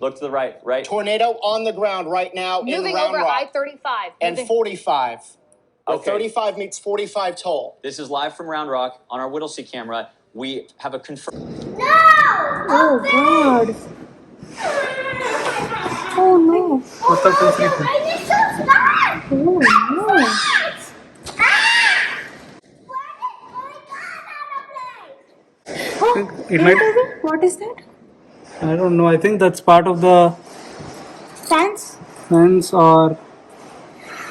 Look to the right. Right. Tornado on the ground right now in Moving Round over Rock. I-35. And 45. Where Okay. 35 meets 45 toll. This is live from Round Rock on our Whittlesey camera. We have a confirmed. No! Oh God! Oh no! What the fuck is I need to stop! Oh no! It might. What is that? I don't know. I think that's part of the Fence? fence or.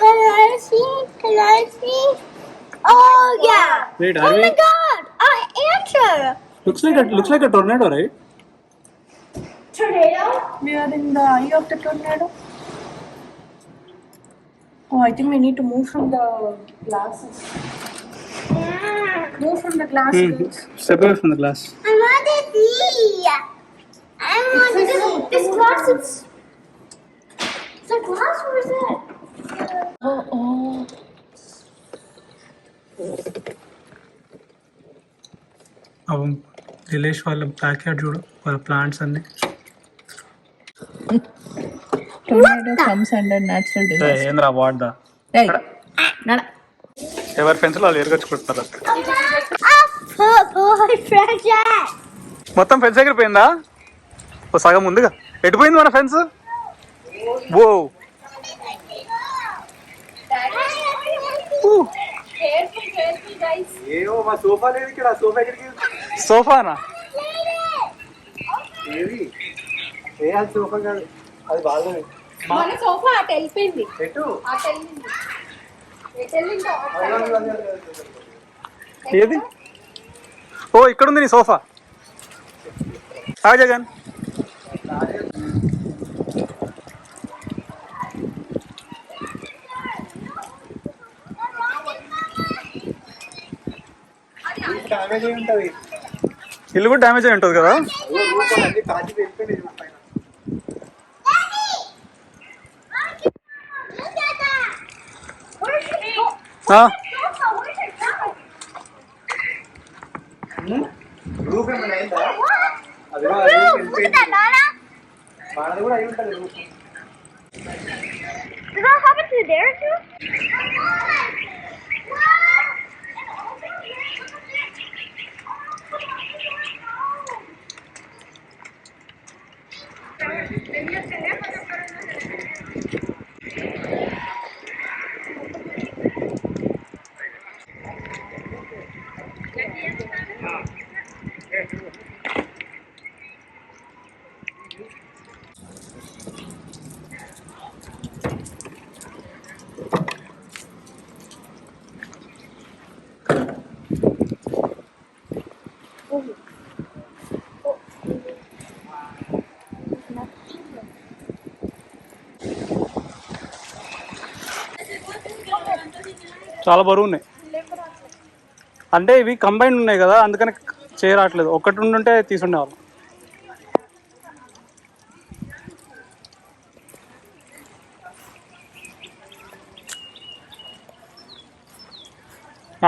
Can I see? Can I see? Oh yeah! Wait, Oh are we? my God! I answer. Looks like a tornado, right? Tornado? We are in the eye of the tornado. Oh, I think we need to move from the glasses. Move from the glasses. Step away from the glass. I want to see. I want to see. This glass is. It's a glass. Where is it? Oh. Dilesh వాళ్ళ backyard చూడు వాళ్ళ plants అన్ని. Tornado comes under natural disaster. ఏంద్రా వాడ్దా Hey, nada. ఎవరి fence వాళ్ళు ఎరగొచ్చుకుంటున్నారు. మొత్తం fence ఎగిరిపోయిందా? ఓ సగం ముందుగా ఎటుపోయింది మన ఫెన్స్? ఓ సోఫానా? మన సోఫా అటు వెళ్ళిపోయింది. ఏది? ఓ ఇక్కడ ఉంది నీ సోఫా. జగన్ ఇల్లు కూడా డ్యామేజ్ అయి ఉంటుంది కదా. Did that happen to there too? చాలా బరువు ఉన్నాయి అంటే ఇవి కంబైన్ ఉన్నాయి కదా, అందుకని చేయరాట్లేదు. ఒక్కటి ఉండుంటే తీసుండేవాళ్ళం.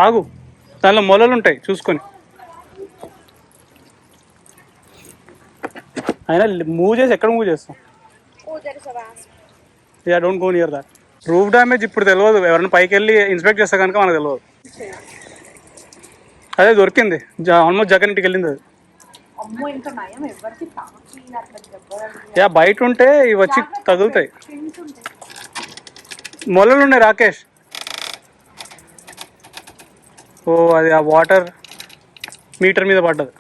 ఆగు, దానిలో మొలలు ఉంటాయి చూసుకొని. అయినా మూవ్ చేసి ఎక్కడ మూవ్ చేస్తాం? Yeah, don't go near that. Roof damage ఇప్పుడు తెలియదు, ఎవరైనా పైకి వెళ్ళి ఇన్స్పెక్ట్ చేస్తే కనుక మనకు తెలియదు. అదే దొరికింది, ఆల్మోస్ట్ జగన్ ఇంటికి వెళ్ళింది అది. యా, బయట ఉంటే ఇవి వచ్చి తగులుతాయి. మొలలు ఉన్నాయి రాకేష్. ఓ, అది ఆ వాటర్ మీటర్ మీద పడ్డది.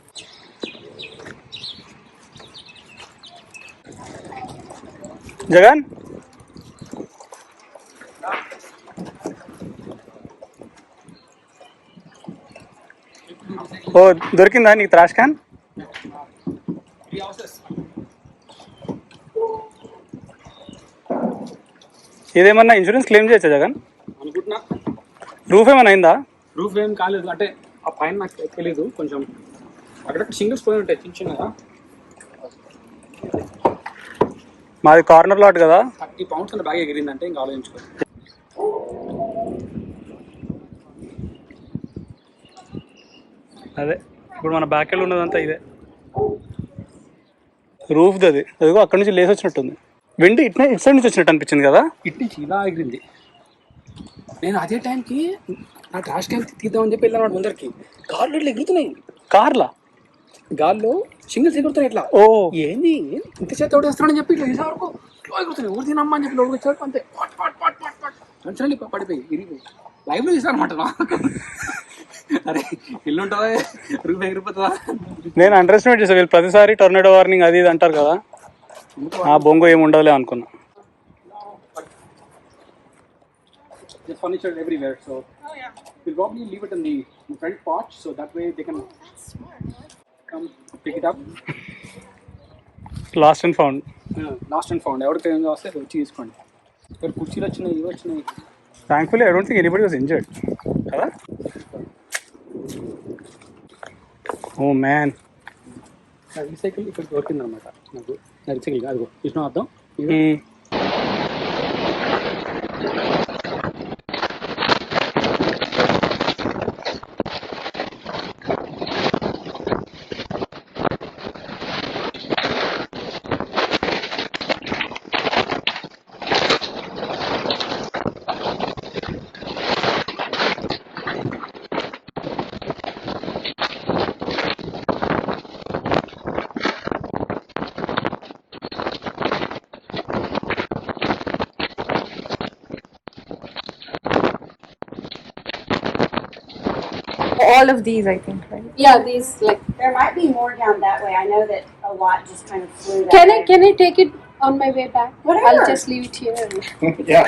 జగన్, ఓ దొరికిందా నీకు త్రాష్ క్యాన్? ఇదేమన్నా ఇన్సూరెన్స్ క్లెయిమ్ చేయొచ్చా జగన్? అనుకుంటున్నా. రూఫ్ ఏమైనా అయిందా? రూఫ్ ఏం కాలేదు, అంటే ఆ పైన నాకు తెలీదు, కొంచెం అక్కడ సింగిల్స్ పోయి ఉంటాయి చిన్న చిన్నగా. మాది కార్నర్ లాట్ కదా. 30 pounds బాగా ఎగిరిందంటే ఇంకా ఆలోచించుకో. అదే ఇప్పుడు మన బ్యాక్ వెళ్ళి ఉన్నదంతా ఇదే. రూఫ్ అది అదిగో అక్కడ నుంచి లేసి వచ్చినట్టుంది. వెండి ఇట్లా ఇటు సైడ్ నుంచి వచ్చినట్టు అనిపించింది కదా. ఇటు నుంచి ఇలా ఎగిరింది. నేను అదే టైంకి నా ట్రాష్ క్యాన్ తీద్దామని చెప్పి వెళ్ళాను ముందరికి. కార్లు ఇట్లా ఎగురుతున్నాయి. కార్లా గాల్లో సింగిల్స్ ఎగురుతున్నాయి ఇట్లా. ఓ ఏంది ఇంత చేత ఒకటి వేస్తానని చెప్పి ఇట్లా వేసే వరకు ఇట్లా ఎగురుతున్నాయి. ఊరు తినమ్మా అని చెప్పి లోపలికి వచ్చేవరకు అంతే మంచిగా పడిపోయి ఇరిగిపోయి లైవ్లో చూసాను అనమాట. అరే ఇల్లు ఉంటుందా రూపాయి ఎగిరిపోతుందా. నేను అండర్ ఎస్టిమేట్ చేసాను వీళ్ళు ప్రతిసారి టొర్నాడో వార్నింగ్ అది ఇది అంటారు కదా, ఆ బొంగు ఏమి ఉండదులే అనుకున్నా. Furniture everywhere, so we'll probably leave it in the front porch, so that way they can come pick it up. Last and found. Lost and found. ఎవరికి ఏం వస్తే వచ్చి తీసుకోండి. ఇక్కడ కుర్చీలు వచ్చినాయి, ఇవి వచ్చినాయి. Thankfully I don't think anybody was injured కదా. ఓ మ్యాన్, రీసైకిల్ ఇక్కడ దొరికింది అనమాట నాకు. రీసైకిల్ కాదు, ఇష్టం అర్థం. All of these, I think, right? Yeah, these like. There might be more down that way. I know that a lot just kind of flew that way. Can I take it on my way back? Whatever. I'll just leave it here. Yeah.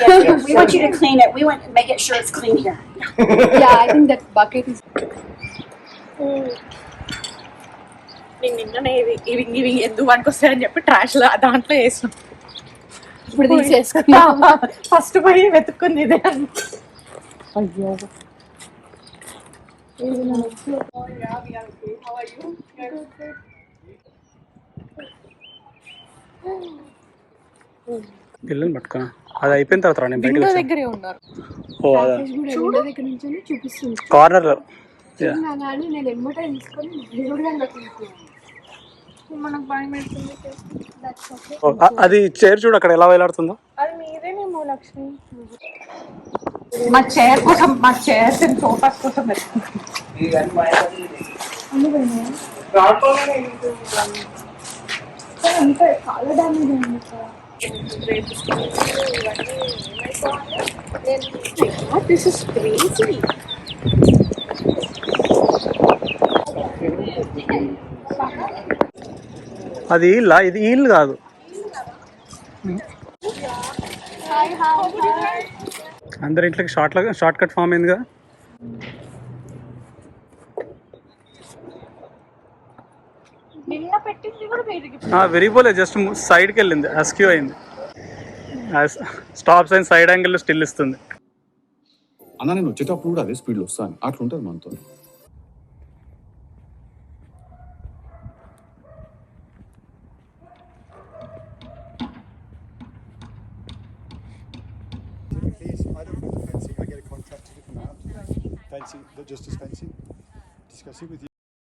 We want you to clean it. We want to make it sure it's clean here. Yeah, I think that bucket is. నేను నిన్ననే ఇవి ఎందుకు పనికొస్తాయని చెప్పి trash లో దాంట్లో వేసాం. ఇప్పుడు తీసేసుకున్నా. First పోయి వెతుక్కుంది ఇదే. అయ్యో పిల్లలు పట్టుకున్నా అది అయిపోయిన తర్వాత నేను బయటకు వచ్చాను. దగ్గరే ఉన్నారు. ఓ అదా విండో దగ్గర నుంచి చూపిస్తుంది. కార్నర్లో. కానీ నేను ఎమ్మట తీసుకొని మనకు భయం పెడుతుంది. అది చైర్ చూడు అక్కడ ఎలా వేలాడుతుందో. అది మీదేనేమో లక్ష్మి. మా చైర్ కోసం, మా చైర్స్ అండ్ సోఫాస్ కోసం అంతే చాలా డ్యామేజ్ అయింది సార్. This is crazy. అది ఇల్లా, ఇది ఇల్లు కాదు. అందరి ఇంట్లోకి షార్ట్ కట్ ఫామ్ అయింది కదా. నిన్న పెట్టింది కూడా బయటికి వెరిపోలే, జస్ట్ సైడ్కి వెళ్ళింది, అస్క్యూ అయింది. స్టాప్ సైన్ సైడ్ యాంగిల్లో స్టిల్ ఇస్తుంది. అన్న నేను వచ్చేటప్పుడు కూడా అదే స్పీడ్లో వస్తాను, అట్లుంటుంది మనతో. Fencing, not just as fencing. Discuss it with you.